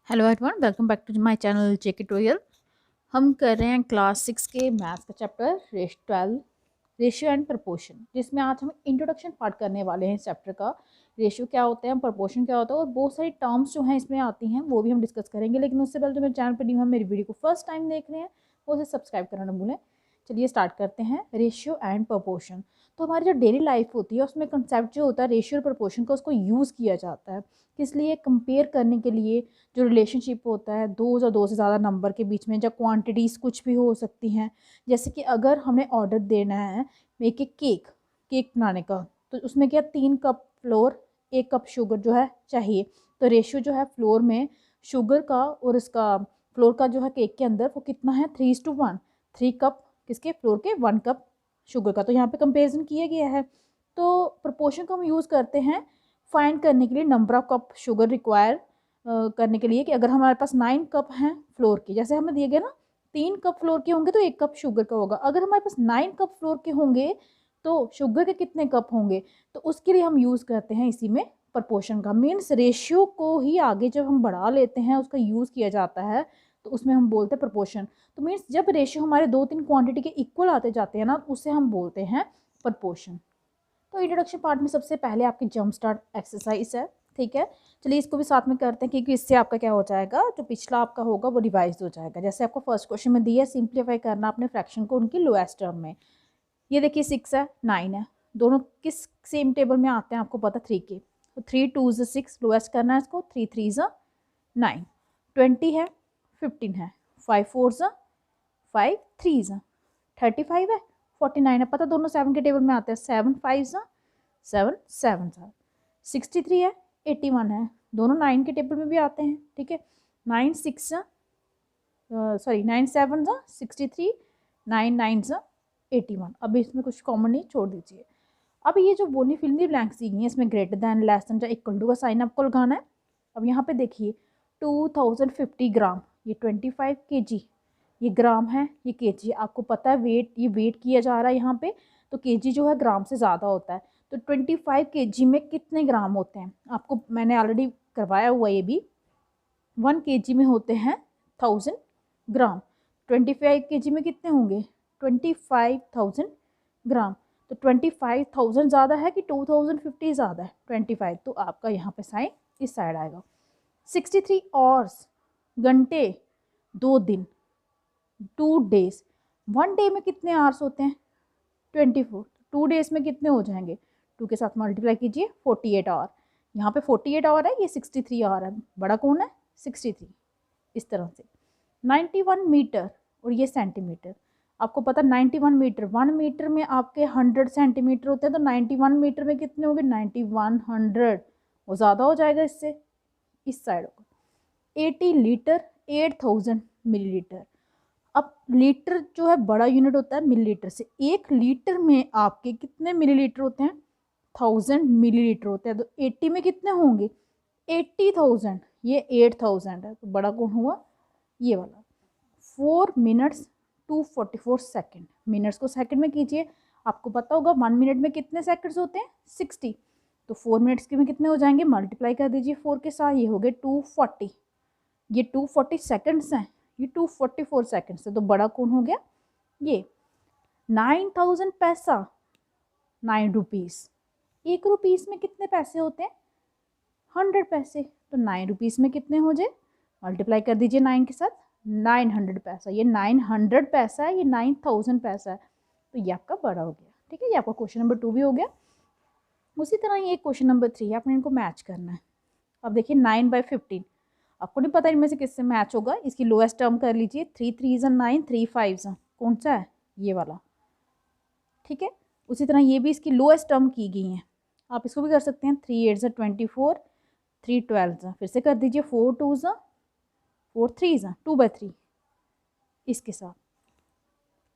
Hello everyone, welcome back to my channel JK tutorial. हम कर रहे हैं क्लास 6 के मैथ्स का चैप्टर 12 रेशियो एंड प्रपोर्शन, जिसमें आज हम इंट्रोडक्शन पार्ट करने वाले हैं इस चैप्टर का। रेशियो क्या होता है, प्रपोर्शन क्या होता है और बहुत सारी टर्म्स जो हैं इसमें आती हैं वो भी हम डिस्कस करेंगे। लेकिन उससे पहले जो मेरे चैनल पर न्यू है, मेरी वीडियो को फर्स्ट टाइम देख रहे हैं, वो उसे सब्सक्राइब करना ना भूलें। चलिए स्टार्ट करते हैं। रेशियो एंड प्रपोर्शन, तो हमारी जो डेली लाइफ होती है उसमें कंसेप्ट जो होता है रेशियो और प्रपोर्शन का, उसको यूज़ किया जाता है किस लिए, कंपेयर करने के लिए। जो रिलेशनशिप होता है दो या दो से ज़्यादा नंबर के बीच में, जब क्वांटिटीज़ कुछ भी हो सकती हैं। जैसे कि अगर हमने ऑर्डर देना है एक एक केक बनाने का, तो उसमें क्या 3 कप फ्लोर 1 कप शुगर जो है चाहिए। तो रेशियो जो है फ्लोर में शुगर का और इसका फ्लोर का जो है केक के अंदर वो कितना है, 3:1। 3 कप किसके, फ्लोर के, 1 कप शुगर का। तो यहाँ पे कंपेरिजन किया गया है। तो प्रपोर्शन को हम यूज़ करते हैं फाइंड करने के लिए number of cup sugar require करने के लिए, कि अगर हमारे पास 9 कप हैं फ्लोर के, जैसे हमें दिए गए ना 3 कप फ्लोर के होंगे तो 1 कप शुगर का होगा। अगर हमारे पास 9 कप फ्लोर के होंगे तो शुगर के कितने कप होंगे, तो उसके लिए हम यूज़ करते हैं इसी में प्रपोर्शन का। मीन्स रेशियो को ही आगे जब हम बढ़ा लेते हैं उसका यूज़ किया जाता है, तो उसमें हम बोलते हैं प्रपोर्शन। तो मीन्स जब रेशियो हमारे 2-3 क्वांटिटी के इक्वल आते जाते हैं ना, उसे हम बोलते हैं प्रपोर्शन। तो इंट्रोडक्शन पार्ट में सबसे पहले आपकी जंप स्टार्ट एक्सरसाइज है, ठीक है। चलिए इसको भी साथ में करते हैं, क्योंकि इससे आपका क्या हो जाएगा, जो पिछला आपका होगा वो रिवाइज हो जाएगा। जैसे आपको फर्स्ट क्वेश्चन में दिया है, सिंप्लीफाई करना अपने फ्रैक्शन को उनकी लोएस्ट टर्म में। ये देखिए 6 है 9 है, दोनों किस सेम टेबल में आते हैं आपको पता, 3 के। तो 3 2 6 लोएस्ट करना है इसको, 3 3 9। 20 है 15 है, 5 4 5 3 35 है, 49 है, पता दोनों 7 के टेबल में आते हैं। 7 5 7 7 63 है, 81 है, दोनों 9 के टेबल में भी आते हैं, ठीक है। 9 6 9 7 63, 9 9 81। अब इसमें कुछ कॉमन नहीं, छोड़ दीजिए। अब ये जो बोनी फिल्मी ब्लैंक्स दी गई हैं, इसमें ग्रेटर दैन, लेस दैन या इक्वल टू का साइन आपको लगाना है। अब यहाँ पे देखिए 2050 ग्राम, ये 25 kg, ये ग्राम है, ये केजी। आपको पता है वेट, ये वेट किया जा रहा है यहाँ पे, तो केजी जो है ग्राम से ज़्यादा होता है। तो 25 kg में कितने ग्राम होते हैं, आपको मैंने ऑलरेडी करवाया हुआ ये भी। 1 kg में होते हैं 1000 ग्राम। 25 kg में कितने होंगे, 25,000 ग्राम। तो 25,000 ज़्यादा है कि 2050 ज़्यादा है, 25। तो आपका यहाँ पे साइन इस साइड आएगा। 63 आवर्स, घंटे, 2 दिन, 2 डेज। 1 डे में कितने आवर्स होते हैं, 24। 2 डेज में कितने हो जाएंगे, 2 के साथ मल्टीप्लाई कीजिए, 48 आवर। यहाँ पे 48 आवर है, ये 63 आवर है। बड़ा कौन है, 63। इस तरह से 91 मीटर, और ये सेंटीमीटर। आपको पता 91 मीटर, 1 मीटर में आपके 100 सेंटीमीटर होते हैं, तो 91 मीटर में कितने होंगे, 91 100, वो ज़्यादा हो जाएगा इससे, इस साइड होगा। 80 लीटर, 8000 मिलीलीटर। अब लीटर जो है बड़ा यूनिट होता है मिलीलीटर से। 1 लीटर में आपके कितने मिलीलीटर होते हैं, 1000 मिलीलीटर होते हैं। तो 80 में कितने होंगे, 80,000, ये 8000 है, तो बड़ा कौन हुआ, ये वाला। 4 मिनट्स 244 सेकेंड, मिनट्स को सेकंड में कीजिए। आपको पता होगा 1 मिनट में कितने सेकंड्स होते हैं, 60। तो 4 मिनट्स के में कितने हो जाएंगे, मल्टीप्लाई कर दीजिए 4 के साथ, ये हो गए 240। ये 240 सेकंड्स हैं, ये 244 सेकंड्स है। तो बड़ा कौन हो गया, ये। 9000 पैसा, 9 रुपीज़। 1 रुपीज़ में कितने पैसे होते हैं, 100 पैसे। तो 9 रुपीज़ में कितने हो जाए, मल्टीप्लाई कर दीजिए 9 के साथ, 900 पैसा। ये 900 पैसा है, ये 9000 पैसा है। तो ये आपका बड़ा हो गया, ठीक है। ये आपका क्वेश्चन नंबर 2 भी हो गया। उसी तरह ये क्वेश्चन नंबर 3 है, आपने इनको मैच करना है। अब देखिए 9/15, आपको नहीं पता इनमें से किससे मैच होगा, इसकी लोएस्ट टर्म कर लीजिए। 3 3 9, 3 5 कौन सा है, ये वाला, ठीक है। उसी तरह ये भी इसकी लोएस्ट टर्म की गई हैं, आप इसको भी कर सकते हैं। 3 8 24, 3 12 फिर से कर दीजिए, 4 2 4 3 2/3, इसके साथ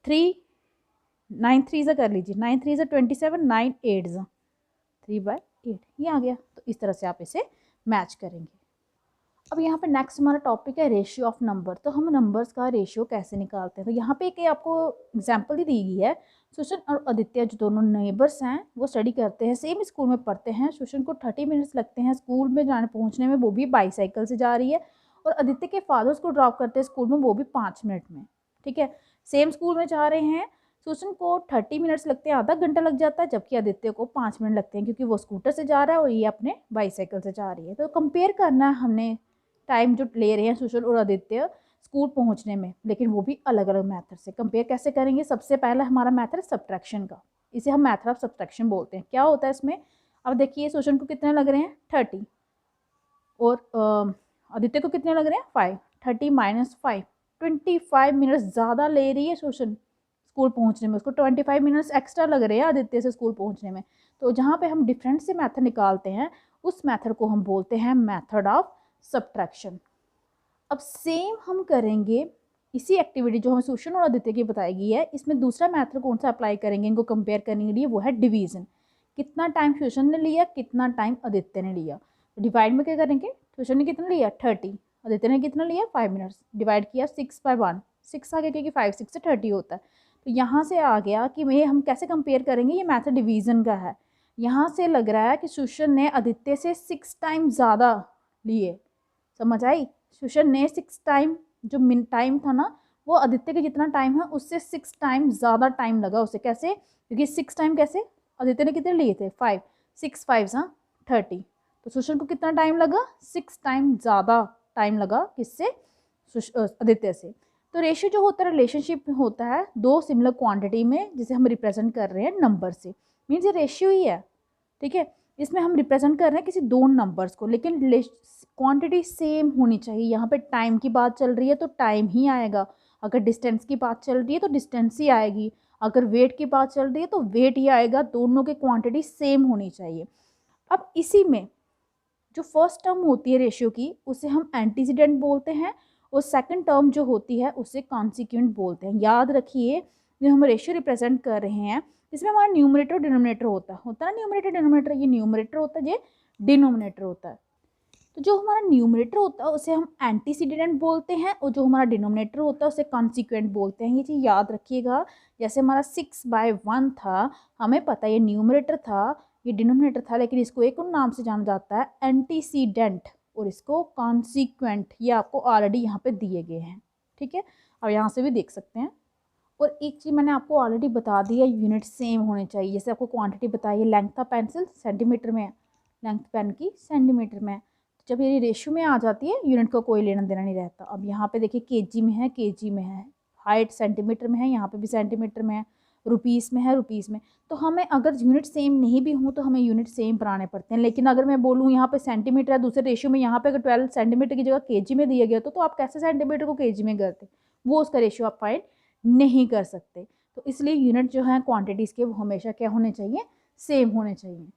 3 9 3 कर लीजिए, 9 3 27, 9 8 3/8, ये आ गया। तो इस तरह से आप इसे मैच करेंगे। अब यहाँ पे नेक्स्ट हमारा टॉपिक है रेशियो ऑफ नंबर। तो हम नंबर्स का रेशियो कैसे निकालते हैं, तो यहाँ पे एक आपको एग्जांपल दी गई है। सुशन और आदित्य जो दोनों नेबर्स हैं, वो स्टडी करते हैं, सेम स्कूल में पढ़ते हैं। सुशन को 30 मिनट्स लगते हैं स्कूल में जाने पहुँचने में, वो भी बाईसाइकिल से जा रही है, और आदित्य के फादर्स को ड्रॉप करते हैं स्कूल में, वो भी 5 मिनट में। ठीक है, सेम स्कूल में जा रहे हैं। सुशन को 30 मिनट्स लगते हैं, आधा घंटा लग जाता है, जबकि आदित्य को 5 मिनट लगते हैं, क्योंकि वो स्कूटर से जा रहा है और ये अपने बाईसाइकिल से जा रही है। तो कंपेयर करना है हमने टाइम जो ले रहे हैं सुशन और आदित्य स्कूल पहुंचने में, लेकिन वो भी अलग अलग मेथड से। कंपेयर कैसे करेंगे? सबसे पहला हमारा मेथड है सब्ट्रैक्शन का, इसे हम मेथड ऑफ सब्ट्रैक्शन बोलते हैं। क्या होता है इसमें? अब देखिए सुशन को कितने लग रहे हैं 30 और आदित्य को कितने लग रहे हैं 5। 30 माइनस 5, 25 मिनट्स ज़्यादा ले रही है सुशन स्कूल पहुंचने में, उसको 25 मिनट्स एक्स्ट्रा लग रहे हैं आदित्य से स्कूल पहुंचने में। तो जहाँ पे हम डिफरेंट से मेथड निकालते हैं उस मेथड को हम बोलते हैं मेथड ऑफ सब्ट्रैक्शन। अब सेम हम करेंगे इसी एक्टिविटी जो हमें सुशन और आदित्य की बताई है, इसमें दूसरा मेथड कौन सा अप्लाई करेंगे इनको कंपेयर करने के लिए? वो है डिवीजन। कितना टाइम सुशन ने लिया, कितना टाइम आदित्य ने लिया। तो डिवाइड में क्या करेंगे? सुशन ने कितना लिया 30, आदित्य ने कितना लिया 5 मिनट्स, डिवाइड किया 6/1, 6 आ गया क्योंकि 5 6 से 30 होता है। तो यहाँ से आ गया कि मैं हम कैसे कंपेयर करेंगे, ये मैथड डिवीजन का है। यहाँ से लग रहा है कि सुशन ने आदित्य से 6 टाइम ज़्यादा लिए। समझ आई? सुशन ने 6 टाइम जो टाइम था ना, वो आदित्य के जितना टाइम है उससे 6 टाइम ज़्यादा टाइम लगा उसे। कैसे? क्योंकि 6 टाइम कैसे, आदित्य ने कितने लिए थे 5, 6 5 30, तो सुशन को कितना टाइम लगा 6 टाइम ज़्यादा टाइम लगा किससे? आदित्य से। तो रेशियो जो होता है रिलेशनशिप में होता है दो सिमिलर क्वांटिटी में, जिसे हम रिप्रेजेंट कर रहे हैं नंबर से। मीन्स ये रेशियो ही है। ठीक है, इसमें हम रिप्रेजेंट कर रहे हैं किसी दो नंबर्स को, लेकिन क्वांटिटी सेम होनी चाहिए। यहाँ पे टाइम की बात चल रही है तो टाइम ही आएगा, अगर डिस्टेंस की बात चल रही है तो डिस्टेंस ही आएगी, अगर वेट की बात चल रही है तो वेट ही आएगा। दोनों की क्वांटिटी सेम होनी चाहिए। अब इसी में जो फर्स्ट टर्म होती है रेशियो की उसे हम एंटीसीडेंट बोलते हैं, और सेकंड टर्म जो होती है उसे कॉन्सिक्वेंट बोलते हैं। याद रखिए जो हम रेशियो रिप्रेजेंट कर रहे हैं इसमें हमारा न्यूमरेटर डिनोमिनेटर होता है ना, न्यूमरेटर डिनोमिनेटर, ये न्यूमरेटर होता है, ये डिनोमिनेटर होता है। तो जो हमारा न्यूमरेटर होता है उसे हम एंटीसीडेंट बोलते हैं, और जो हमारा डिनोमिनेटर होता है उसे कॉन्सिक्वेंट बोलते हैं। ये चीज़ याद रखिएगा। जैसे हमारा 6/1 था, हमें पता है ये न्यूमरेटर था, ये डिनोमिनेटर था, लेकिन इसको एक और नाम से जाना जाता है एंटीसीडेंट, और इसको कॉन्सिक्वेंट। ये आपको ऑलरेडी यहाँ पे दिए गए हैं। ठीक है, अब यहाँ से भी देख सकते हैं। और एक चीज़ मैंने आपको ऑलरेडी बता दी है, यूनिट सेम होने चाहिए। जैसे आपको क्वांटिटी बताई है, लेंथ ऑफ पेंसिल सेंटीमीटर में है, लेंथ पेन की सेंटीमीटर में है। जब ये रेशियो में आ जाती है यूनिट का कोई लेना देना नहीं रहता। अब यहाँ पे देखिए केजी में है, केजी में है, हाइट सेंटीमीटर में है, यहाँ पे भी सेंटीमीटर में है, रुपीस में है, रुपीस में। तो हमें अगर यूनिट सेम नहीं भी हो तो हमें यूनिट सेम बनाने पड़ते हैं। लेकिन अगर मैं बोलूँ यहाँ पे सेंटीमीटर है, दूसरे रेशियो में यहाँ पे अगर 12 सेंटीमीटर की जगह केजी में दिया गया तो आप कैसे सेंटीमीटर को केजी में करते? वो उसका रेशियो आप फाइंड नहीं कर सकते। तो इसलिए यूनिट जो है क्वांटिटीज़ के वो हमेशा क्या होने चाहिए? सेम होने चाहिए।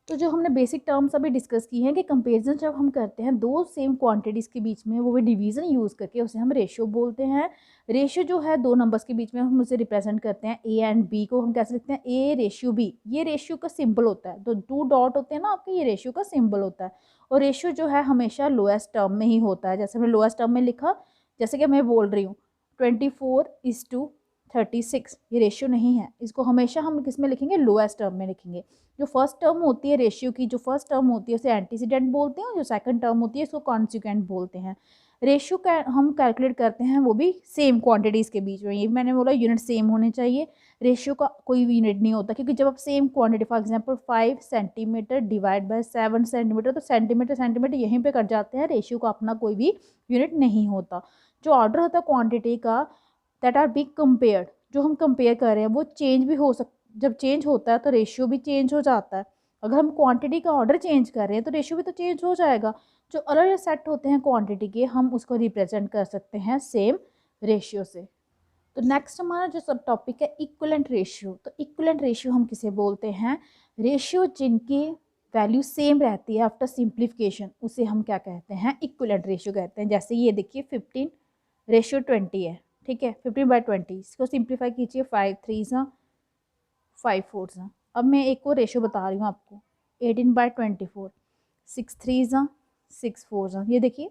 तो जो हमने बेसिक टर्म्स अभी डिस्कस की हैं कि कंपेरिजन जब हम करते हैं दो सेम क्वांटिटीज़ के बीच में, वो भी डिवीज़न यूज़ करके, उसे हम रेशियो बोलते हैं। रेशियो जो है दो नंबर्स के बीच में हम उसे रिप्रेजेंट करते हैं। ए एंड बी को हम कैसे लिखते हैं? A ratio B. ये रेशियो का सिंबल होता है, तो 2 डॉट होते हैं ना आपके, ये रेशियो का सिंबल होता है। और रेशियो जो है हमेशा लोएस्ट टर्म में ही होता है। जैसे हमने लोएस्ट टर्म में लिखा, जैसे कि मैं बोल रही हूँ 24:36, ये रेशियो नहीं है, इसको हमेशा हम किस में लिखेंगे? लोएस्ट टर्म में लिखेंगे। जो फर्स्ट टर्म होती है रेशियो की, जो फर्स्ट टर्म होती है उसे एंटीसीडेंट बोलते हैं, और जो सेकंड टर्म होती है इसको कॉन्सिक्वेंट बोलते हैं। रेशियो का हम कैलकुलेट करते हैं वो भी सेम क्वांटिटीज़ के बीच में। ये मैंने बोला यूनिट सेम होने चाहिए। रेशियो का कोई भी यूनिट नहीं होता, क्योंकि जब आप same quantity, for example 5 centimetre divide by 7 centimetre, तो सेंटीमीटर सेंटीमीटर यहीं पे कट जाते हैं, रेशियो का अपना कोई भी यूनिट नहीं होता। जो ऑर्डर होता है क्वांटिटी का, दैट आर बीइंग कंपेयर्ड, जो हम कंपेयर कर रहे हैं वो चेंज भी हो जब चेंज होता है तो रेशियो भी चेंज हो जाता है। अगर हम क्वांटिटी का ऑर्डर चेंज कर रहे हैं तो रेशियो भी तो चेंज हो जाएगा। जो अलग अलग सेट होते हैं क्वांटिटी के, हम उसको रिप्रेजेंट कर सकते हैं सेम रेशियो से। तो नेक्स्ट हमारा जो सब टॉपिक है इक्विवेलेंट रेशियो। तो इक्विवेलेंट रेशियो हम किसे बोलते हैं? रेशियो जिनकी वैल्यू सेम रहती है आफ्टर सिंप्लीफिकेशन, उसे हम क्या कहते हैं? इक्विवेलेंट रेशियो कहते हैं। जैसे ये देखिए 15:20 है। ठीक है, 15/20, इसको सिंप्लीफाई कीजिए, 5 3 5 4। अब मैं एक और रेशियो बता रही हूँ आपको, 18/24, 6 3 6 4। ये देखिए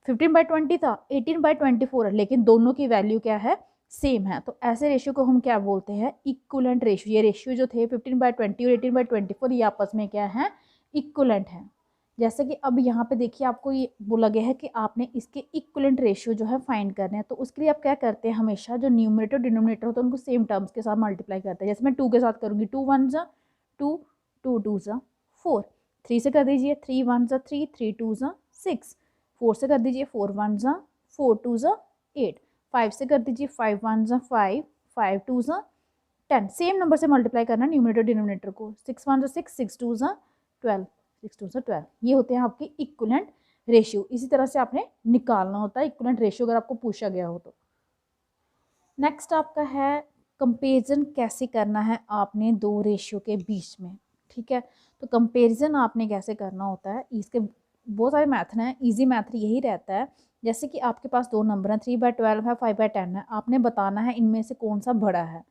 15/20 था, 18/24 है, लेकिन दोनों की वैल्यू क्या है? सेम है। तो ऐसे रेशियो को हम क्या बोलते हैं? Equivalent ratio. ये रेशियो जो थे 15/20 और 18/24, ये आपस में क्या है? इक्विवेलेंट है। जैसे कि अब यहाँ पे देखिए आपको ये बोला गया है कि आपने इसके इक्विवेलेंट रेशियो जो है फाइंड करने हैं। तो उसके लिए आप क्या करते हैं, हमेशा जो न्यूमरेटर डिनोमिनेटर होता है उनको सेम टर्म्स के साथ मल्टीप्लाई करते हैं। जैसे मैं 2 के साथ करूँगी, 2 1 जा 2, 2 2 जा 4, 3 से कर दीजिए 3 1 जा 3, 3 2 जा 6, 4 से कर दीजिए 4 1 जा 4 2 जा 8, 5 से कर दीजिए 5 1 जा 5, 5 2 जा 10। सेम नंबर से मल्टीप्लाई करना न्यूमरेटर डिनोमिनेटर को, 6 1 जा 6, 6 2 जा 12, 6 2 जा 12। ये होते हैं आपके इक्विवेलेंट रेशियो। इसी तरह से आपने निकालना होता है इक्विवेलेंट रेशियो अगर आपको पूछा गया हो तो। नेक्स्ट आपका है कंपेरिजन कैसे करना है आपने दो रेशियो के बीच में, ठीक है। तो कंपेरिजन आपने कैसे करना होता है, इसके बहुत सारे मैथड हैं। इजी मैथड यही रहता है, जैसे कि आपके पास दो नंबर हैं, 3/12 है, 5/10 है। आपने बताना है इनमें से कौन सा बड़ा है।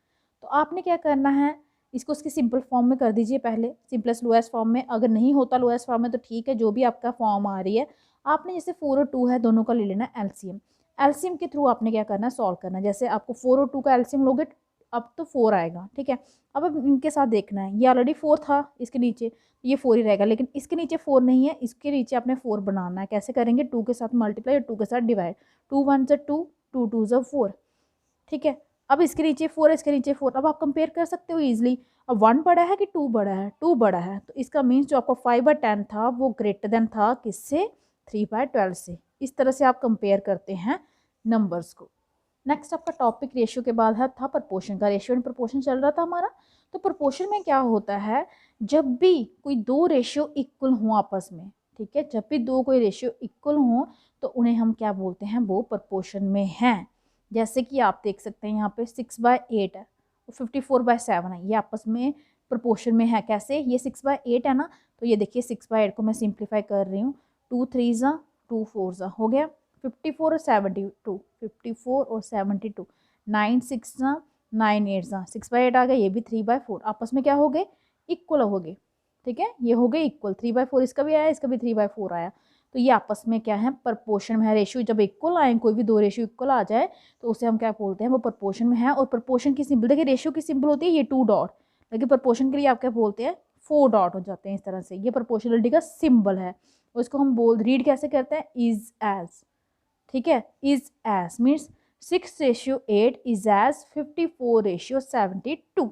तो आपने क्या करना है, इसको उसकी सिंपल फॉर्म में कर दीजिए पहले, सिंपलेस्ट लोएस्ट फॉर्म में। अगर नहीं होता लोएस्ट फॉर्म में तो ठीक है, जो भी आपका फॉर्म आ रही है। आपने जैसे 4 और 2 है, दोनों का ले लेना एलसीएम। एलसीएम के थ्रू आपने क्या करना है, सॉल्व करना है। जैसे आपको 4 और 2 का एलसीएम लोगे, अब तो 4 आएगा, ठीक है। अब इनके साथ देखना है, ये ऑलरेडी 4 था इसके नीचे, ये 4 ही रहेगा। लेकिन इसके नीचे 4 नहीं है, इसके नीचे आपने 4 बनाना है। कैसे करेंगे, 2 के साथ मल्टीप्लाई और 2 के साथ डिवाइड। 2 1 जा 2, 2 2 जा 4, ठीक है। अब इसके नीचे 4, इसके नीचे 4। अब आप कंपेयर कर सकते हो ईजिली। अब 1 बड़ा है कि 2 बड़ा है, 2 बड़ा है। तो इसका मीन्स जो आपका 5/10 था वो ग्रेटर देन था किससे, 3/12 से। इस तरह से आप कंपेयर करते हैं नंबर्स को। नेक्स्ट आपका टॉपिक रेशियो के बाद है था प्रपोर्शन का। रेशियो एंड प्रपोर्शन चल रहा था हमारा। तो प्रपोर्शन में क्या होता है, जब भी कोई दो रेशियो इक्वल हों आपस में, ठीक है, जब भी दो कोई रेशियो इक्वल हों तो उन्हें हम क्या बोलते हैं, वो प्रपोर्शन में हैं। जैसे कि आप देख सकते हैं यहाँ पे 6/8 है, 54/7 है, ये आपस में प्रपोर्शन में है। कैसे, ये 6/8 है ना, तो ये देखिए 6/8 को मैं सिंप्लीफाई कर रही हूँ, 2 3 जा 2 4 जा हो गया 54 और 72, 54 और 72, 9 6 जा 9 8 जा 6/8 आ गया। ये भी 3/4 आपस में क्या हो गए, इक्वल हो गए, ठीक है। ये हो गए इक्वल, 3/4 इसका भी आया, इसका भी 3/4 आया। तो ये आपस में क्या है, प्रपोर्शन में है। रेशियो जब इक्वल आए, कोई भी दो रेशियो इक्वल आ जाए तो उसे हम क्या बोलते हैं, वो प्रपोर्शन में है। और प्रपोर्शन की सिंबल देखिए, रेशियो की सिंबल होती है ये 2 डॉट, लेकिन प्रपोर्शन के लिए आप क्या बोलते हैं, 4 डॉट हो जाते हैं। इस तरह से ये प्रपोर्शनलिटी का सिंबल है। और इसको हम रीड कैसे करते हैं, इज एज, ठीक है। Is as means 6/8 is as 54/72,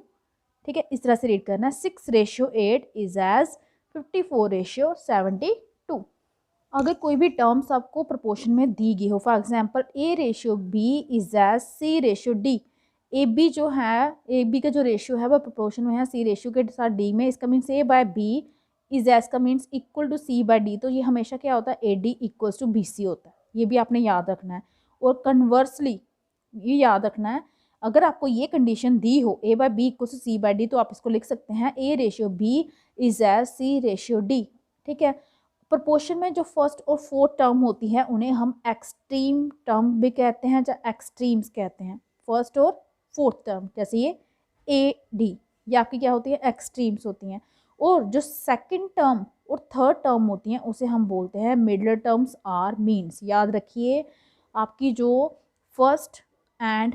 ठीक है। इस तरह से रीड करना है, 6/8 इज एज 54/72। अगर कोई भी टर्म्स आपको प्रोपोर्शन में दी गई हो, for example A/B is as C/D, A B जो है, ए बी का जो रेशियो है वो प्रोपोर्शन में है C रेशियो के साथ D में। इसका मीन्स A/B इज एज का मीन्स इक्वल टू C/D। तो ये हमेशा क्या होता है, AD इक्वल्स टू BC होता है। ये भी आपने याद रखना है। और कन्वर्सली ये याद रखना है, अगर आपको ये कंडीशन दी हो A/B इक्वल्स टू C/D, तो आप इसको लिख सकते हैं A/B इज एज C/D, ठीक है। प्रोपोर्शन में जो फर्स्ट और फोर्थ टर्म होती है उन्हें हम एक्सट्रीम टर्म भी कहते हैं, या एक्सट्रीम्स कहते हैं। फर्स्ट और फोर्थ टर्म, जैसे ये AD, ये आपकी क्या होती है, एक्सट्रीम्स होती हैं। और जो सेकंड टर्म और थर्ड टर्म होती हैं उसे हम बोलते हैं मिडल टर्म्स आर मीन्स। याद रखिए, आपकी जो फर्स्ट एंड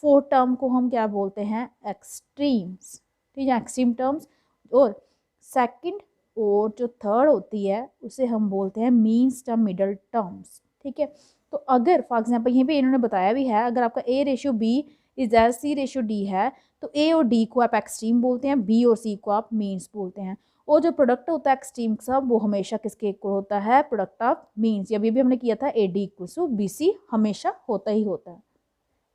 फोर्थ टर्म को हम क्या बोलते हैं, एक्सट्रीम्स, ठीक है, एक्सट्रीम टर्म्स। और सेकंड और जो थर्ड होती है उसे हम बोलते हैं मीन्स टर्म, मिडल टर्म्स, ठीक है। तो अगर फॉर एग्जांपल यहीं पे इन्होंने बताया भी है, अगर आपका A/B इज एज C/D है, तो A और D को आप एक्सट्रीम बोलते हैं, B और C को आप मीन्स बोलते हैं। और जो प्रोडक्ट होता है एक्सट्रीम का, वो हमेशा किसके इक्वल होता है, प्रोडक्ट ऑफ मीन्स। अभी भी हमने किया था AD इक्वल्स टू BC, हमेशा होता ही होता है।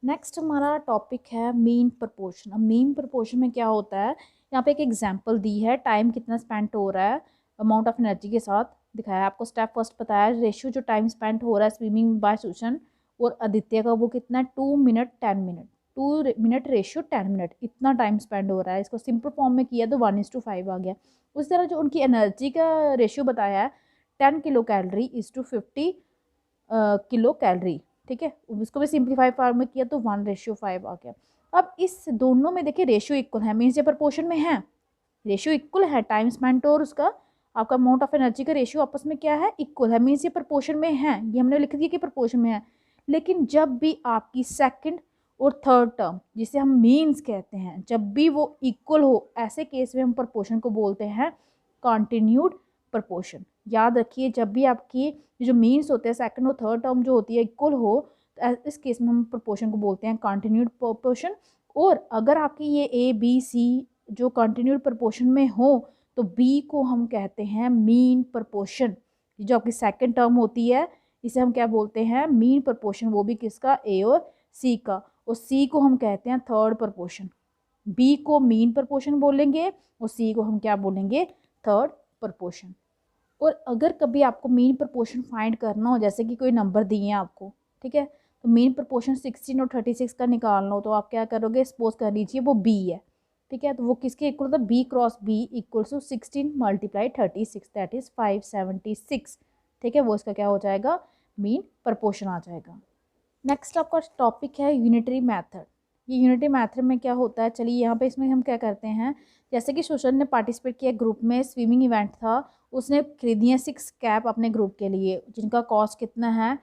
नेक्स्ट हमारा टॉपिक है मीन प्रपोर्शन। अब मीन प्रपोर्शन में क्या होता है, यहाँ पे एक एग्जांपल दी है, टाइम कितना स्पेंड हो रहा है अमाउंट ऑफ एनर्जी के साथ दिखाया है आपको। स्टेप फर्स्ट बताया, रेशियो जो टाइम स्पेंड हो रहा है स्विमिंग बाय सुशन और आदित्य का, वो कितना है, 2 minute 10 minute, 2 minute ratio 10 minute, इतना टाइम स्पेंड हो रहा है। इसको सिंपल फॉर्म में किया तो 1:5 आ गया। उस तरह जो उनकी एनर्जी का रेशियो बताया है, 10 kilo calorie is to 50 kilo calorie, ठीक है। उसको भी सिंप्लीफाई फॉर्म में किया तो 1:5 आ गया। अब इस दोनों में देखिए रेशियो इक्वल है, मीन्स ये प्रपोर्शन में है, रेशियो इक्वल है। टाइम स्पेंड और उसका आपका अमाउंट ऑफ एनर्जी का रेशियो आपस में क्या है, इक्वल है, मीन्स ये प्रपोर्शन में है। ये हमने लिख दिया कि प्रपोर्शन में है। लेकिन जब भी आपकी सेकंड और थर्ड टर्म, जिसे हम मीन्स कहते हैं, जब भी वो इक्वल हो, ऐसे केस में हम प्रपोर्शन को बोलते हैं कॉन्टिन्यूड प्रपोर्शन। याद रखिए जब भी आपकी जो मीन्स होते हैं सेकंड और थर्ड टर्म जो होती है इक्वल हो, तो इस केस में हम प्रोपोर्शन को बोलते हैं कंटिन्यूड प्रोपोर्शन। और अगर आपकी ये ए बी सी जो कंटिन्यूड प्रोपोर्शन में हो तो बी को हम कहते हैं मीन प्रोपोर्शन। जो आपकी सेकंड टर्म होती है इसे हम क्या बोलते हैं, मीन प्रोपोर्शन, वो भी किसका, ए और सी का। और सी को हम कहते हैं थर्ड प्रोपोर्शन। बी को मीन प्रोपोर्शन बोलेंगे और सी को हम क्या बोलेंगे, थर्ड प्रोपोर्शन। और अगर कभी आपको मीन प्रोपोर्शन फाइंड करना हो, जैसे कि कोई नंबर दिए हैं आपको, ठीक है, तो मीन प्रोपोर्शन 16 और 36 का निकालना हो तो आप क्या करोगे, सपोज कर लीजिए वो बी है, ठीक है, तो वो किसके इक्वल होता है, B cross B equal to 16 multiply 36 that is 576, ठीक है, वो इसका क्या हो जाएगा, मीन प्रोपोर्शन आ जाएगा। नेक्स्ट आपका टॉपिक है यूनिटरी मेथड। ये यूनिटरी मेथड में क्या होता है, चलिए यहाँ पे इसमें हम क्या करते हैं, जैसे कि सुशन ने पार्टिसिपेट किया ग्रुप में, स्विमिंग इवेंट था, उसने खरीदी है 6 कैप अपने ग्रुप के लिए जिनका कॉस्ट कितना है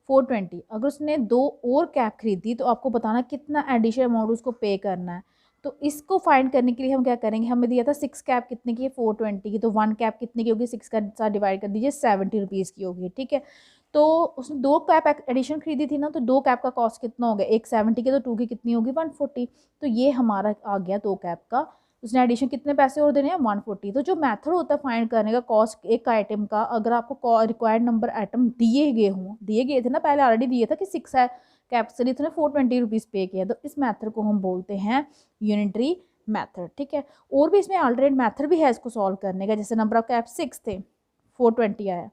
420। अगर उसने 2 और कैप खरीदी तो आपको बताना कितना एडिशनल अमाउंट उसको पे करना है। तो इसको फाइंड करने के लिए हम क्या करेंगे, हमें दिया था 6 कैप कितने की है 420 की, तो 1 कैप कितने की होगी, 6 का साथ डिवाइड कर दीजिए 70 रुपीज़ की होगी, ठीक है। तो उसने 2 कैप एडिशन खरीदी थी ना, तो 2 कैप का कॉस्ट कितना हो गया, एक 70 के तो 2 की कितनी होगी 140। तो ये हमारा आ गया 2 कैप का। उसने एडिशन कितने पैसे और देने हैं 140। तो जो मेथड होता है फाइंड करने का कॉस्ट एक आइटम का, अगर आपको रिक्वायर्ड नंबर आइटम दिए गए थे ना, पहले ऑलरेडी दिए था कि 6 है कैप से लिए, 420 रुपीज़ पे किया, तो इस मेथड को हम बोलते हैं यूनिटरी मेथड, ठीक है। और भी इसमें अल्टरनेट मेथड भी है इसको सॉल्व करने का, जैसे नंबर ऑफ कैप 6 थे 420 आया,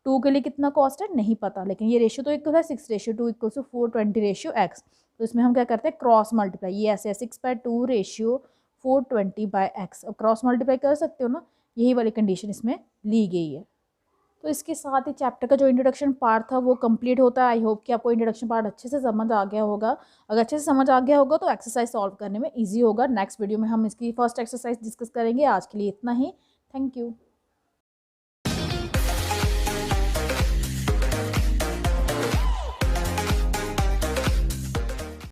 2 के लिए कितना कॉस्ट है नहीं पता, लेकिन ये रेशियो तो इक्वल है 6:2 इक्वल टू 420 रेशियो एक्स। तो इसमें हम क्या करते हैं क्रॉस मल्टीप्लाई, ये ऐसे 6/2 रेशियो 420/x, अब क्रॉस मल्टीप्लाई कर सकते हो ना, यही वाली कंडीशन इसमें ली गई है। तो इसके साथ ही चैप्टर का जो इंट्रोडक्शन पार्ट था वो कंप्लीट होता है। आई होप कि आपको इंट्रोडक्शन पार्ट अच्छे से समझ आ गया होगा। अगर अच्छे से समझ आ गया होगा तो एक्सरसाइज सॉल्व करने में ईजी होगा। नेक्स्ट वीडियो में हम इसकी फर्स्ट एक्सरसाइज डिस्कस करेंगे। आज के लिए इतना ही, थैंक यू।